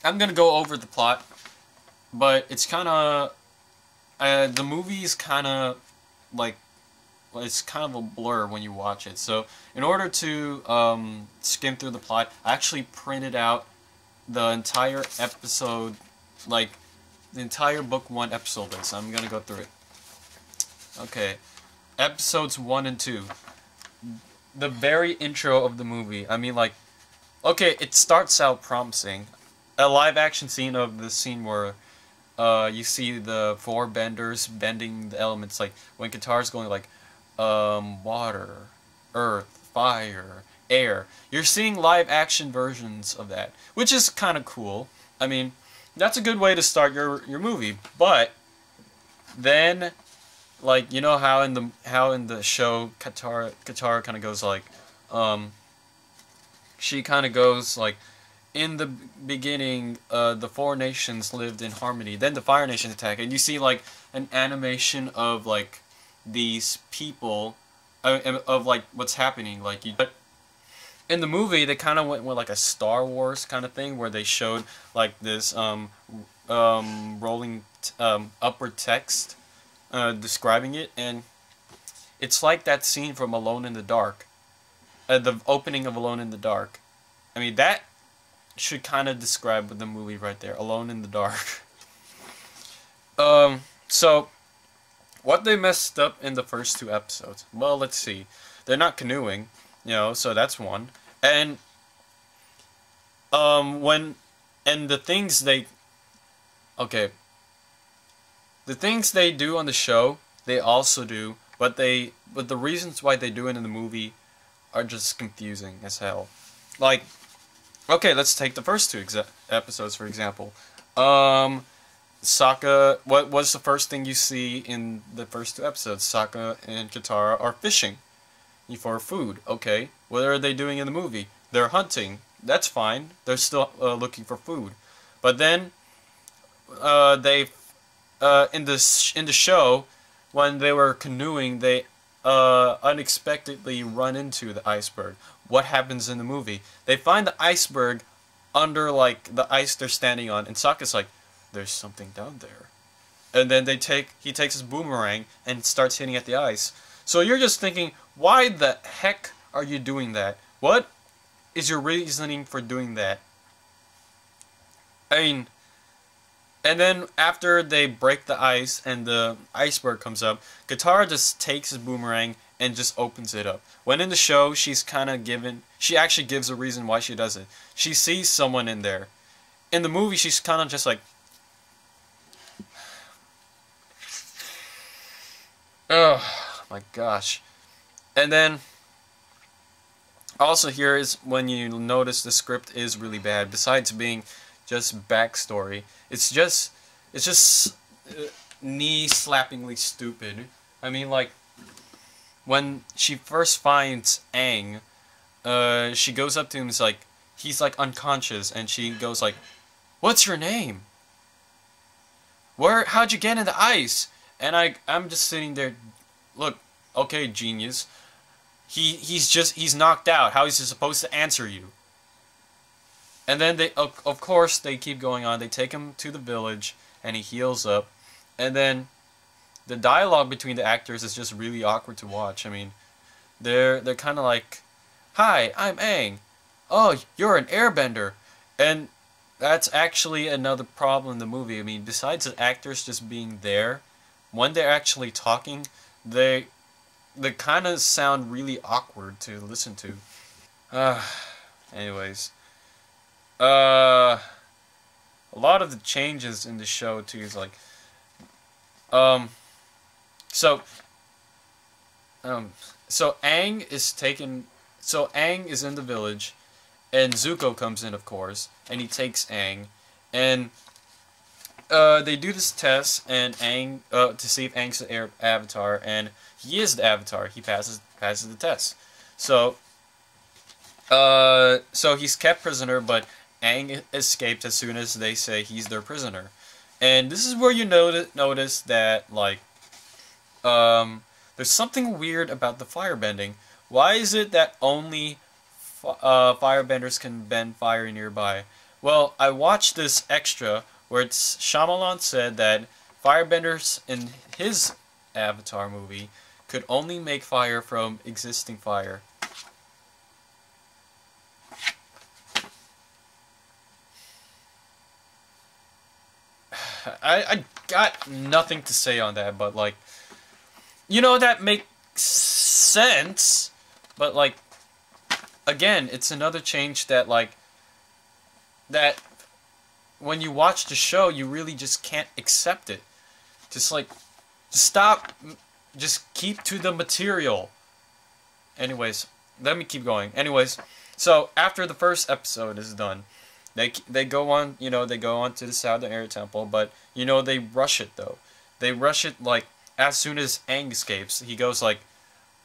I'm gonna go over the plot, but it's kind of the movie's kind of like it's kind of a blur when you watch it. So in order to skim through the plot, I actually printed out the entire episode, like the entire book 1 episode list. I'm gonna go through it. Okay, episodes 1 and 2. The very intro of the movie. I mean, like, okay, it starts out promising. A live action scene of the scene where you see the 4 benders bending the elements, like when guitar's going like water, earth, fire, air. You're seeing live action versions of that, which is kind of cool. I mean, that's a good way to start your movie. But then, like, you know how in the show Katara kind of goes like she kind of goes like, in the beginning, the 4 nations lived in harmony. Then the Fire Nation attack, and you see like an animation of like these people, of like what's happening. Like, but in the movie, they kind of went with like a Star Wars kind of thing, where they showed like this rolling upward text describing it, and it's like that scene from Alone in the Dark, the opening of Alone in the Dark. I mean, that should kind of describe the movie right there, Alone in the Dark. So, what they messed up in the first 2 episodes? Well, let's see. They're not canoeing, you know, so that's one. And, the things they... Okay. The things they do on the show, they also do, but the reasons why they do it in the movie are just confusing as hell. Like, okay, let's take the first 2 episodes, for example. Sokka, what was the first thing you see in the first 2 episodes? Sokka and Katara are fishing for food. Okay, what are they doing in the movie? They're hunting. That's fine. They're still looking for food. But then they in the show, when they were canoeing, they unexpectedly run into the iceberg. What happens in the movie? They find the iceberg under like the ice they're standing on, and Sokka's like, there's something down there. And then he takes his boomerang and starts hitting at the ice. So you're just thinking, why the heck are you doing that? What is your reasoning for doing that? I mean, and then after they break the ice and the iceberg comes up, Katara just takes his boomerang and just opens it up. When in the show, she actually gives a reason why she does it. She sees someone in there. In the movie, she's kind of just like, oh my gosh. And then also here is when you notice the script is really bad. Besides being just backstory, it's just knee-slappingly stupid. I mean, like, when she first finds Aang, she goes up to him, he's like unconscious, and she goes like, "What's your name? How'd you get in the ice?" And I'm just sitting there, look, okay, genius. He's knocked out. How is he supposed to answer you? And then of course, they keep going on. They take him to the village, and he heals up. And then the dialogue between the actors is just really awkward to watch. I mean, they're kind of like, "Hi, I'm Aang. Oh, you're an airbender." And that's actually another problem in the movie. I mean, besides the actors just being there, when they're actually talking, they kind of sound really awkward to listen to. Anyways. A lot of the changes in the show, too, is like... So Aang is taken... So Aang is in the village, and Zuko comes in, of course, and he takes Aang, and they do this test, and Aang, to see if Aang's the Avatar, and he is the Avatar. He passes the test. So he's kept prisoner, but Aang escaped as soon as they say he's their prisoner. And this is where you notice that, like, there's something weird about the firebending. Why is it that only firebenders can bend fire nearby? Well, I watched this extra where it's Shyamalan said that firebenders in his Avatar movie could only make fire from existing fire. I got nothing to say on that, but like, you know, that makes sense, but like, again, it's another change that like, that when you watch the show, you really just can't accept it. Just like, just stop, just keep to the material. Anyways, let me keep going. Anyways, so after the first episode is done, they go on, you know, they go on to the Southern Air Temple, but, you know, they rush it, though. They rush it, like, as soon as Aang escapes, he goes, like,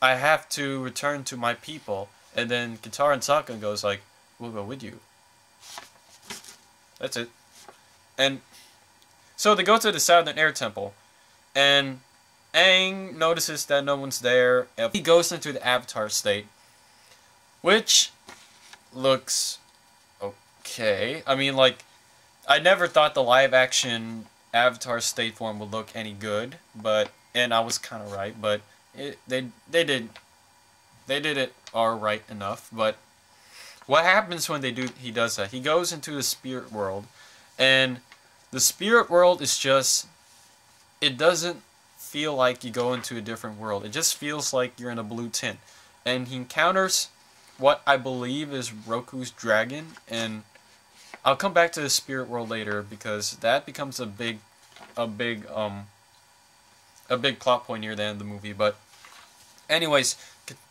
I have to return to my people, and then Katara and Sokka goes, like, we'll go with you. That's it. And so they go to the Southern Air Temple, and Aang notices that no one's there, and he goes into the Avatar state, which looks okay. I mean, like, I never thought the live-action Avatar state form would look any good, but, and I was kind of right, but they did it alright enough. But what happens when he does that? He goes into the spirit world, and the spirit world is just, it doesn't feel like you go into a different world. It just feels like you're in a blue tint, and he encounters what I believe is Roku's dragon, and I'll come back to the spirit world later because that becomes a big plot point near the end of the movie. But anyways,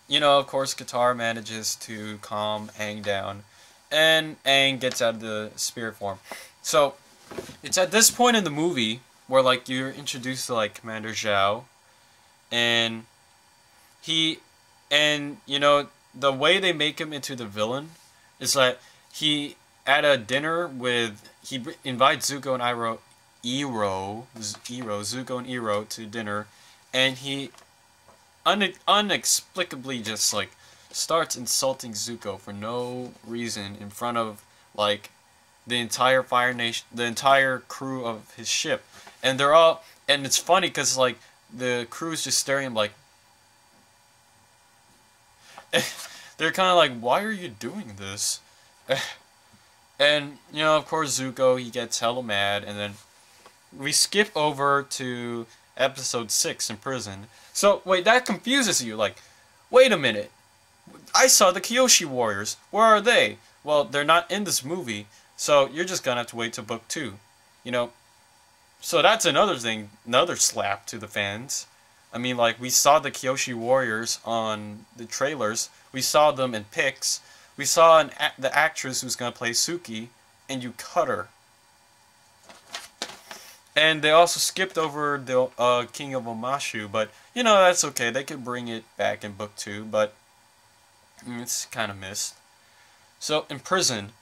you know, of course, Katara manages to calm Aang down, and Aang gets out of the spirit form. So it's at this point in the movie where like you're introduced to like Commander Zhao, and you know, the way they make him into the villain is like he at a dinner with, he invites Zuko and Zuko and Iroh to dinner, and he inexplicably just like starts insulting Zuko for no reason in front of like the entire Fire Nation, the entire crew of his ship, and they're all, and it's funny because like the crew's just staring at him like, they're kind of like, why are you doing this? And, you know, of course, Zuko, he gets hella mad, and then we skip over to episode 6 in prison. So, wait, that confuses you, like, wait a minute, I saw the Kyoshi Warriors, where are they? Well, they're not in this movie, so you're just gonna have to wait till book 2, you know? So that's another thing, another slap to the fans. I mean, like, we saw the Kyoshi Warriors on the trailers, we saw them in pics, we saw the actress who's going to play Suki, and you cut her. And they also skipped over the King of Omashu, but, you know, that's okay. They could bring it back in book 2, but it's kind of missed. So, in prison,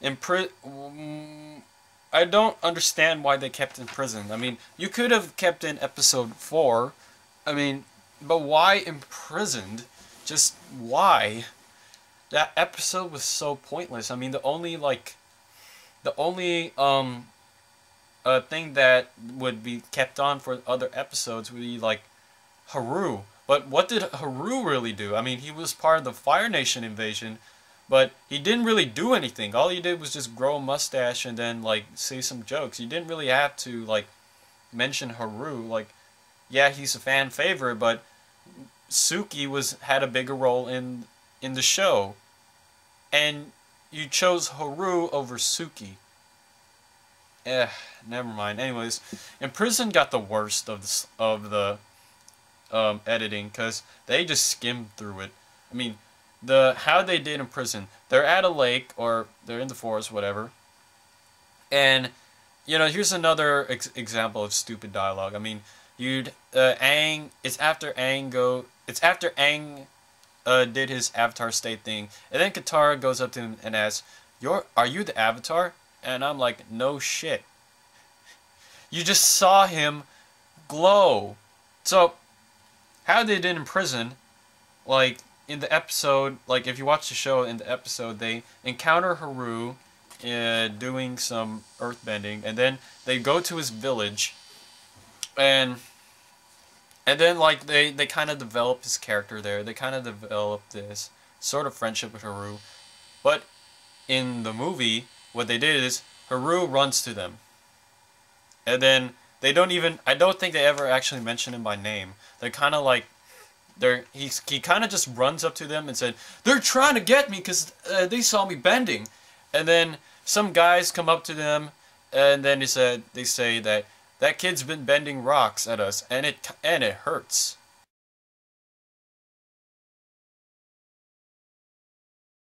I don't understand why they kept in prison. I mean, you could have kept in episode 4, I mean, but why imprisoned? Just why? That episode was so pointless. I mean, the only thing that would be kept on for other episodes would be like Haru. But what did Haru really do? I mean, he was part of the Fire Nation invasion, but he didn't really do anything. All he did was just grow a mustache and then like say some jokes. You didn't really have to like mention Haru. Like, yeah, he's a fan favorite, but Suki had a bigger role in the show. And you chose Haru over Suki. Never mind. Anyways, In Prison got the worst of the editing, because they just skimmed through it. I mean, how they did In Prison, they're at a lake, or they're in the forest, whatever. And, you know, here's another example of stupid dialogue. I mean, it's after Aang did his Avatar state thing, and then Katara goes up to him and asks, are you the Avatar? And I'm like, no shit. You just saw him glow. So, how they did In Prison, like, in the episode, like, if you watch the show, in the episode, they encounter Haru doing some earthbending, and then they go to his village, and then like they kind of develop his character there. They kind of develop this sort of friendship with Haru, but in the movie, what they did is Haru runs to them, and then they don't even. I don't think they ever actually mention him by name. They're kind of like. He kind of just runs up to them and said, "They're trying to get me because they saw me bending," and then some guys come up to them, and then they say that kid's been bending rocks at us, and it hurts.